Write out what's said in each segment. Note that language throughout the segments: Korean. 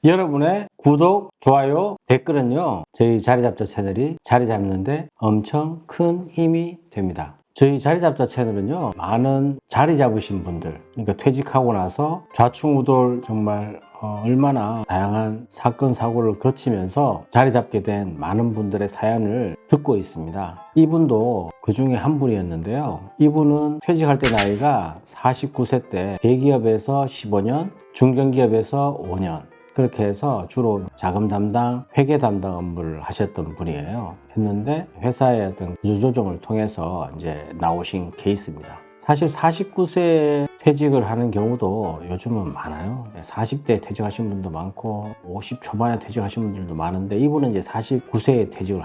여러분의 구독, 좋아요, 댓글은요, 저희 자리잡자 채널이 자리 잡는데 엄청 큰 힘이 됩니다. 저희 자리잡자 채널은요, 많은 자리 잡으신 분들, 그러니까 퇴직하고 나서 좌충우돌 정말 얼마나 다양한 사건 사고를 거치면서 자리 잡게 된 많은 분들의 사연을 듣고 있습니다. 이분도 그 중에 한 분이었는데요. 이분은 퇴직할 때 나이가 49세 때 대기업에서 15년, 중견기업에서 5년 그렇게 해서 주로 자금 담당, 회계 담당 업무를 하셨던 분이에요. 했는데 회사의 어떤 구조조정을 통해서 이제 나오신 케이스입니다. 사실 49세에 퇴직을 하는 경우도 요즘은 많아요. 40대에 퇴직하신 분도 많고 50 초반에 퇴직하신 분들도 많은데 이분은 이제 49세에 퇴직을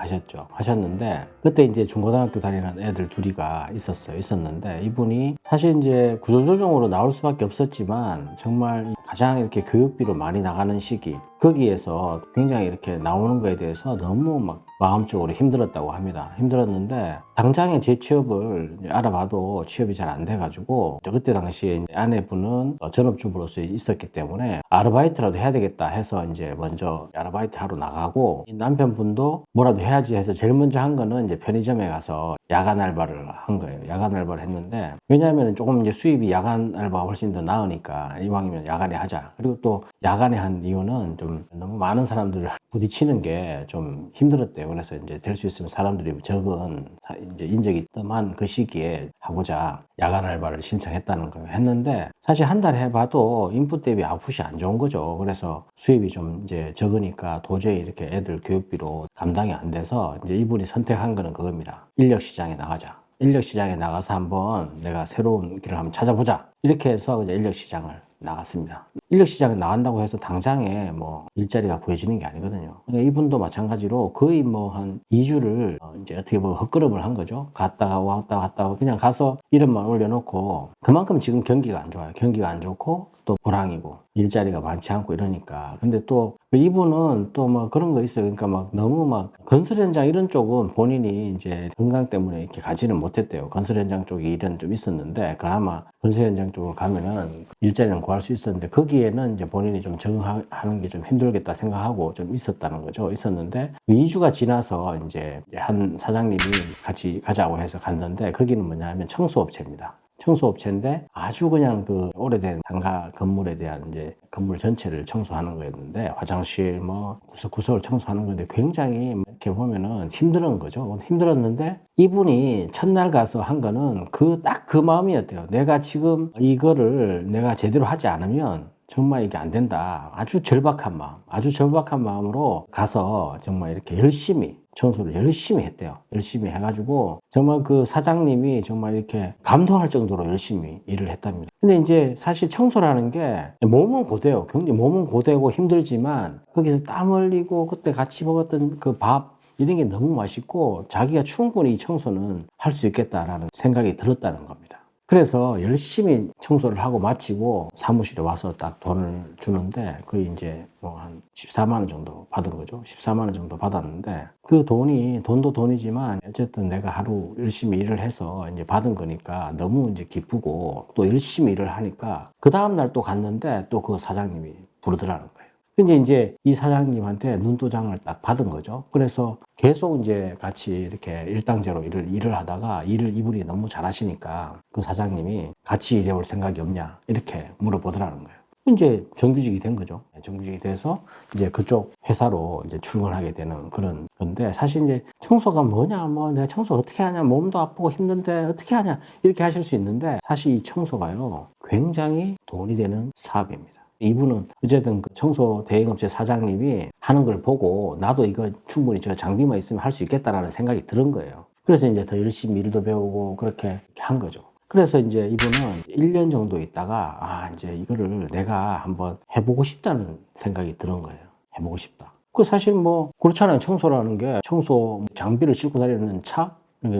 하셨는데 그때 이제 중고등학교 다니는 애들 둘이가 있었는데 이분이 사실 이제 구조조정으로 나올 수밖에 없었지만 정말 가장 이렇게 교육비로 많이 나가는 시기 거기에서 굉장히 이렇게 나오는 거에 대해서 너무 막 마음적으로 힘들었다고 합니다. 힘들었는데 당장에 재취업을 알아봐도 취업이 잘 안 돼가지고 그때 당시에 아내분은 전업주부로서 있었기 때문에 아르바이트라도 해야 되겠다 해서 이제 먼저 아르바이트 하러 나가고 남편분도 뭐라도 해야지 해서 제일 먼저 한 거는 이제 편의점에 가서 야간 알바를 한 거예요. 야간 알바를 했는데 왜냐하면 조금 이제 수입이 야간 알바가 훨씬 더 나으니까 이왕이면 야간에 하자. 그리고 또 야간에 한 이유는 좀 너무 많은 사람들을 부딪히는 게 좀 힘들었대요. 그래서 이제 될 수 있으면 사람들이 적은 이제 인적이 뜸한 그 시기에 하고자 야간 알바를 신청했다는 거예요. 했는데 사실 한 달 해봐도 인풋 대비 아웃풋이 안 좋은 거죠. 그래서 수입이 좀 이제 적으니까 도저히 이렇게 애들 교육비로 감당이 안 돼서 이제 이분이 선택한 거는 그겁니다. 인력 시장에 나가자. 인력 시장에 나가서 한번 내가 새로운 길을 한번 찾아보자. 이렇게 해서 이제 인력 시장을 나갔습니다. 인력 시장에 나간다고 해서 당장에 뭐 일자리가 구해지는 게 아니거든요. 그러니까 이분도 마찬가지로 거의 뭐 한 2주를 이제 어떻게 보면 헛걸음을 한 거죠. 갔다가 왔다 그냥 가서 이름만 올려놓고 그만큼 지금 경기가 안 좋아요. 경기가 안 좋고 또 불황이고 일자리가 많지 않고 이러니까. 근데 또 이분은 또 뭐 그런 거 있어요. 그러니까 막 너무 막 건설 현장 이런 쪽은 본인이 이제 건강 때문에 이렇게 가지는 못했대요. 건설 현장 쪽에 일은 좀 있었는데 그나마 건설 현장 쪽으로 가면은 일자리는 구할 수 있었는데 거기에는 이제 본인이 좀 적응하는 게 좀 힘들겠다 생각하고 좀 있었다는 거죠. 있었는데 2주가 지나서 이제 한 사장님이 같이 가자고 해서 갔는데 거기는 뭐냐면 청소업체입니다. 청소업체인데 아주 그냥 그 오래된 상가 건물에 대한 이제 건물 전체를 청소하는 거였는데 화장실 뭐 구석구석을 청소하는 건데 굉장히 이렇게 보면은 힘든 거죠. 힘들었는데 이분이 첫날 가서 한 거는 딱 그 마음이었대요. 내가 지금 이거를 내가 제대로 하지 않으면 정말 이게 안 된다. 아주 절박한 마음으로 가서 정말 이렇게 열심히 청소를 열심히 했대요. 열심히 해가지고 정말 그 사장님이 정말 이렇게 감동할 정도로 열심히 일을 했답니다. 근데 이제 사실 청소라는 게 몸은 고돼요. 굉장히 몸은 고되고 힘들지만 거기서 땀 흘리고 그때 같이 먹었던 그 밥 이런 게 너무 맛있고 자기가 충분히 이 청소는 할 수 있겠다라는 생각이 들었다는 겁니다. 그래서 열심히 청소를 하고 마치고 사무실에 와서 딱 돈을 주는데 거의 이제 뭐 한 14만 원 정도 받은 거죠. 14만 원 정도 받았는데 그 돈도 돈이지만 어쨌든 내가 하루 열심히 일을 해서 이제 받은 거니까 너무 이제 기쁘고 또 열심히 일을 하니까 그 다음날 또 갔는데 또 그 사장님이 부르더라는 거예요. 근데 이제 이 사장님한테 눈도장을 딱 받은 거죠. 그래서 계속 이제 같이 이렇게 일당제로 일을 하다가 이분이 너무 잘하시니까 그 사장님이 같이 일해볼 생각이 없냐 이렇게 물어보더라는 거예요. 이제 정규직이 된 거죠. 정규직이 돼서 이제 그쪽 회사로 이제 출근하게 되는 그런 건데 사실 이제 청소가 뭐냐 뭐 내가 청소 어떻게 하냐 몸도 아프고 힘든데 어떻게 하냐 이렇게 하실 수 있는데 사실 이 청소가요 굉장히 돈이 되는 사업입니다. 이분은 어쨌든 그 청소 대행업체 사장님이 하는 걸 보고 나도 이거 충분히 저 장비만 있으면 할 수 있겠다라는 생각이 들은 거예요. 그래서 이제 더 열심히 일도 배우고 그렇게 한 거죠. 그래서 이제 이분은 1년 정도 있다가 이제 이거를 내가 한번 해보고 싶다는 생각이 드는 거예요. 해보고 싶다. 그 사실 뭐 그렇잖아요. 청소라는 게 청소 장비를 싣고 다니는 차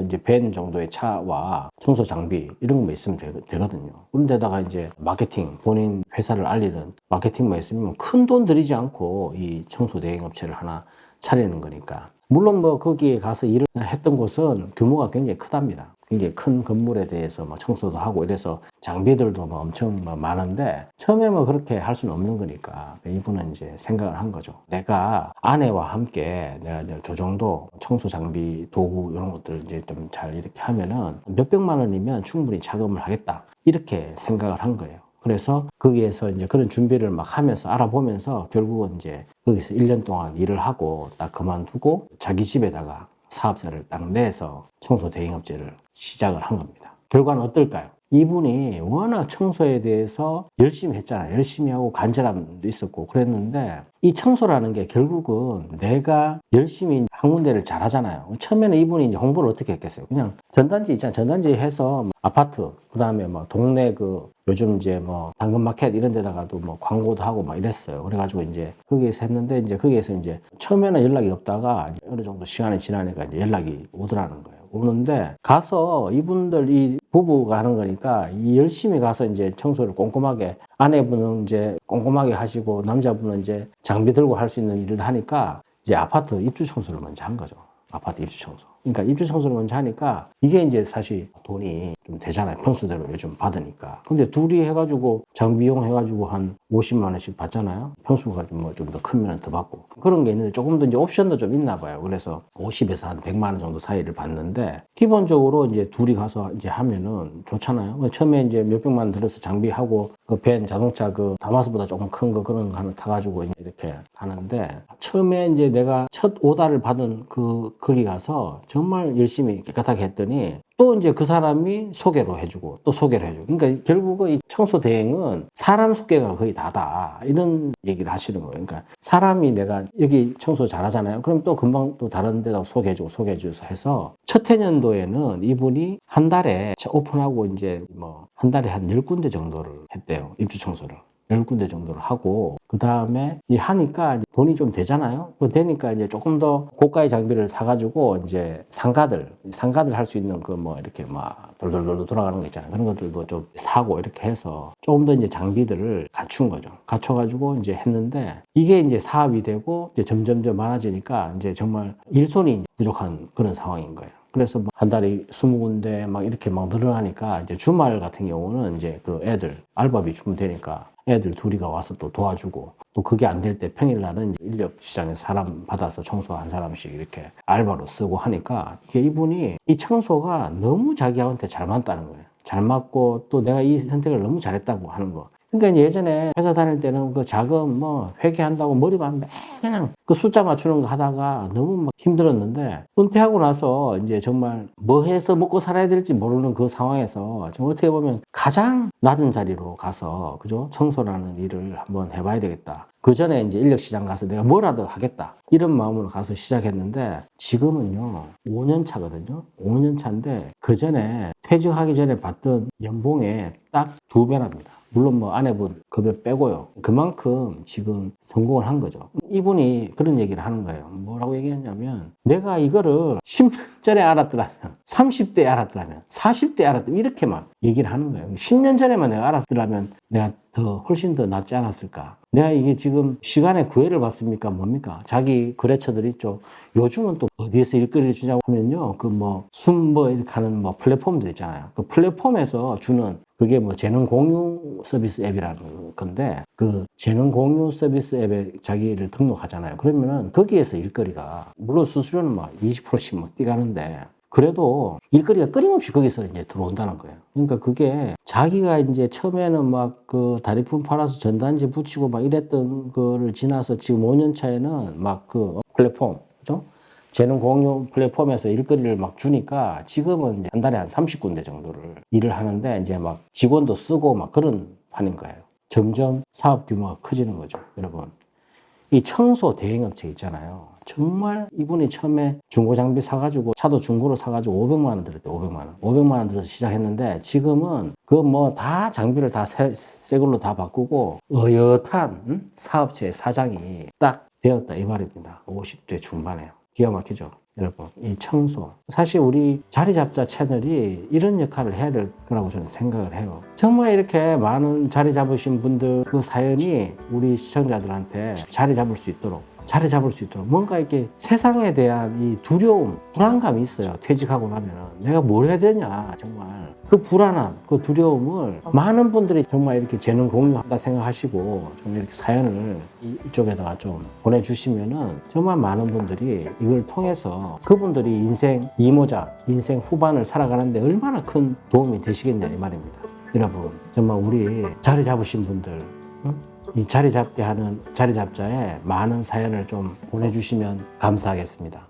이제 밴 정도의 차와 청소 장비 이런 것만 있으면 되거든요. 그런데다가 이제 마케팅, 본인 회사를 알리는 마케팅만 있으면 큰 돈 들이지 않고 이 청소 대행업체를 하나 차리는 거니까 물론 뭐 거기에 가서 일을 했던 곳은 규모가 굉장히 크답니다. 굉장히 큰 건물에 대해서 뭐 청소도 하고 이래서 장비들도 뭐 엄청 뭐 많은데 처음에 뭐 그렇게 할 수는 없는 거니까 이분은 이제 생각을 한 거죠. 내가 아내와 함께 내가 이제 저 정도 청소 장비 도구 이런 것들 이제 좀 잘 이렇게 하면은 몇백만 원이면 충분히 자금을 하겠다. 이렇게 생각을 한 거예요. 그래서 거기에서 이제 그런 준비를 막 하면서 알아보면서 결국은 이제 거기서 1년 동안 일을 하고 딱 그만두고 자기 집에다가 사업자를 딱 내서 청소 대행업체를 시작을 한 겁니다. 결과는 어떨까요? 이분이 워낙 청소에 대해서 열심히 했잖아요. 열심히 하고 간절함도 있었고 그랬는데 이 청소라는 게 결국은 내가 열심히 한 군데를 잘 하잖아요. 처음에는 이분이 이제 홍보를 어떻게 했겠어요? 그냥 전단지 있잖아요. 전단지 해서 뭐 아파트, 그 다음에 뭐 동네 그 요즘 이제 뭐 당근마켓 이런 데다가도 뭐 광고도 하고 막 이랬어요. 그래가지고 이제 거기에서 했는데 이제 거기에서 이제 처음에는 연락이 없다가 어느 정도 시간이 지나니까 이제 연락이 오더라는 거예요. 오는데 가서 이분들 이 부부가 하는 거니까 이 열심히 가서 이제 청소를 꼼꼼하게 아내분은 이제 꼼꼼하게 하시고 남자분은 이제 장비 들고 할 수 있는 일을 하니까 이제 아파트 입주 청소를 먼저 한 거죠. 아파트 입주 청소. 그러니까 입주 청소를 먼저 하니까 이게 이제 사실 돈이 좀 되잖아요. 평수대로 요즘 받으니까. 근데 둘이 해가지고 장비용 해가지고 한 50만 원씩 받잖아요. 평수가 좀 뭐 좀 더 크면 더 받고. 그런 게 있는데 조금 더 이제 옵션도 좀 있나 봐요. 그래서 50에서 한 100만 원 정도 사이를 받는데 기본적으로 이제 둘이 가서 이제 하면은 좋잖아요. 처음에 이제 몇백만 원 들어서 장비하고 그 벤 자동차 그 다마스보다 조금 큰 거 그런 거 하나 타가지고 이렇게 가는데 처음에 이제 내가 첫 오다를 받은 거기 가서 정말 열심히 깨끗하게 했더니 또 이제 그 사람이 소개로 해주고 또 소개를 해주고 그러니까 결국은 이 청소 대행은 사람 소개가 거의 다다 이런 얘기를 하시는 거예요. 그러니까 사람이 내가 여기 청소 잘하잖아요. 그럼 또 금방 또 다른 데다 소개해주고 해서 첫 해년도에는 이분이 한 달에 오픈하고 이제 뭐 한 달에 한 10군데 정도를 했대요. 입주 청소를. 10군데 정도를 하고 그 다음에 하니까 돈이 좀 되잖아요. 되니까 이제 조금 더 고가의 장비를 사가지고 이제 상가들 할 수 있는 그 뭐 이렇게 막 돌돌돌 돌아가는 거 있잖아요. 그런 것들도 좀 사고 이렇게 해서 조금 더 이제 장비들을 갖춘 거죠. 갖춰가지고 이제 했는데 이게 이제 사업이 되고 이제 점점점 많아지니까 이제 정말 일손이 부족한 그런 상황인 거예요. 그래서 한 달에 20군데 막 이렇게 막 늘어나니까 이제 주말 같은 경우는 이제 그 애들 알바비 주면 되니까 애들 둘이가 와서 또 도와주고 또 그게 안 될 때 평일날은 이제 인력 시장에 사람 받아서 청소 한 사람씩 이렇게 알바로 쓰고 하니까 이게 이분이 이 청소가 너무 자기한테 잘 맞다는 거예요. 잘 맞고 또 내가 이 선택을 너무 잘했다고 하는 거. 그러니까 예전에 회사 다닐 때는 그 자금 뭐 회계한다고 머리만 그냥 그 숫자 맞추는 거 하다가 너무 막 힘들었는데 은퇴하고 나서 이제 정말 뭐 해서 먹고 살아야 될지 모르는 그 상황에서 좀 어떻게 보면 가장 낮은 자리로 가서 그죠? 청소라는 일을 한번 해봐야 되겠다. 그 전에 이제 인력시장 가서 내가 뭐라도 하겠다. 이런 마음으로 가서 시작했는데 지금은요, 5년 차거든요. 5년 차인데 그 전에 퇴직하기 전에 받던 연봉에 딱 2배랍니다. 물론 뭐 아내분 급여 빼고요. 그만큼 지금 성공을 한 거죠. 이분이 그런 얘기를 하는 거예요. 뭐라고 얘기했냐면 내가 이거를 10년 전에 알았더라면 30대에 알았더라면 40대에 알았더라면 이렇게 막 얘기를 하는 거예요. 10년 전에만 내가 알았더라면 내가 훨씬 더 낫지 않았을까. 내가 이게 지금 시간에 구애를 받습니까? 뭡니까? 자기 거래처들 있죠. 요즘은 또 어디에서 일거리를 주냐고 하면요. 그 뭐 이렇게 하는 뭐 플랫폼들 있잖아요. 그 플랫폼에서 주는 그게 뭐 재능 공유 서비스 앱이라는 건데 그 재능 공유 서비스 앱에 자기를 등록하잖아요. 그러면은 거기에서 일거리가 물론 수수료는 막 20%씩 막 뛰가는데 그래도 일거리가 끊임없이 거기서 이제 들어온다는 거예요. 그러니까 그게 자기가 이제 처음에는 막 그 다리품 팔아서 전단지 붙이고 막 이랬던 거를 지나서 지금 5년 차에는 막 그 플랫폼, 그죠? 재능 공유 플랫폼에서 일거리를 막 주니까 지금은 이제 한 달에 한 30군데 정도를 일을 하는데 이제 막 직원도 쓰고 막 그런 판인 거예요. 점점 사업 규모가 커지는 거죠, 여러분. 이 청소 대행업체 있잖아요. 정말 이분이 처음에 중고 장비 사가지고 차도 중고로 사가지고 500만 원 들었대. 500만 원. 500만 원 들어서 시작했는데 지금은 그 뭐 다 장비를 다 새 걸로 다 바꾸고 어엿한 사업체 사장이 딱 되었다 이 말입니다. 50대 중반에요. 기가 막히죠. 여러분, 이 청소. 사실 우리 자리 잡자 채널이 이런 역할을 해야 될 거라고 저는 생각을 해요. 정말 이렇게 많은 자리 잡으신 분들 그 사연이 우리 시청자들한테 자리 잡을 수 있도록 자리 잡을 수 있도록 뭔가 이렇게 세상에 대한 이 두려움, 불안감이 있어요. 퇴직하고 나면 내가 뭘 해야 되냐 정말 그 불안함, 그 두려움을 많은 분들이 정말 이렇게 재능 공유한다 생각하시고 좀 이렇게 사연을 이쪽에다가 좀 보내주시면은 정말 많은 분들이 이걸 통해서 그분들이 인생 이모작, 인생 후반을 살아가는데 얼마나 큰 도움이 되시겠냐 이 말입니다. 여러분 정말 우리 자리 잡으신 분들 이 자리 잡게 하는 자리 잡자에 많은 사연을 좀 보내주시면 감사하겠습니다.